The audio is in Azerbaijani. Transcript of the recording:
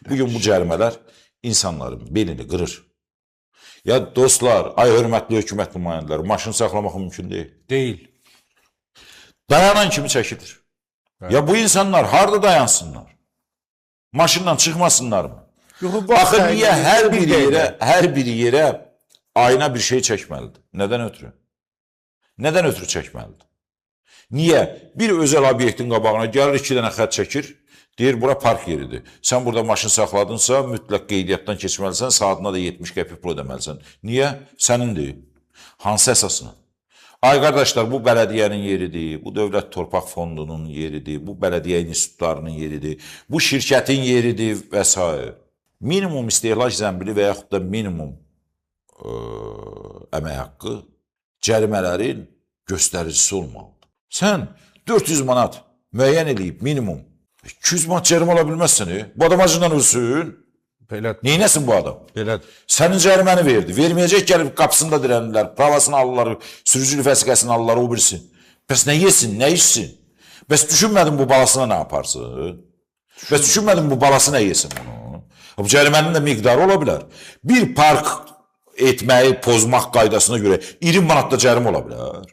Bugün bu cərimələr insanların belini qırır. Ya dostlar, ay hörmətli hökumət nümayəndələri, maşın saxlamaq mümkün deyil. Deyil. Dayanan kimi çəkilir. Evet. Ya bu insanlar harda dayansınlar? Maşından çıxmasınlar mı? Yox, Axı niyə hər bir yerə ayna bir şey çəkməlidir? Nədən ötürü? Nədən ötürü çəkməlidir? Niyə? Bir özəl obyektin qabağına gəlir, 2 dənə xət çəkir, deyir, bura park yeridir. Sən burada maşın saxladınsa, mütləq qeydiyyatdan keçməlisən, saatına da 70 qəpik pul ödəməlisən. Niyə? Sənindir. Hansı əsasına? Ay qardaşlar, bu bələdiyyənin yeridir, bu Dövlət Torpaq Fondunun yeridir, bu bələdiyyə institutlarının yeridir, bu şirkətin yeridir və s. Minimum istehlak zəmbili və yaxud da minimum əmək haqqı cərimələrin göstəricisi olmalıdır. Sən 400 manat müəyyən edib minimum 200 manat cərimə ola bilməzsən. Bu adam acından ölsün. Belədir. Neynəsin bu adam? Belədir. Sənin cəriməni verdi. Verməyəcək gəlib qapısında dirənirlər. Pravasını alırlar, sürücülük vəsiqəsini alırlar, o birisi. Bəs nə yesin, nə içsin? Bəs düşünmədin bu balasına nə yaparsın? Bəs düşünmədin bu balası nə yesin bunu? Bu cərimənin də miqdarı ola bilər. Bir park etməyi pozmaq qaydasına görə 20 manat da cərim ola bilər.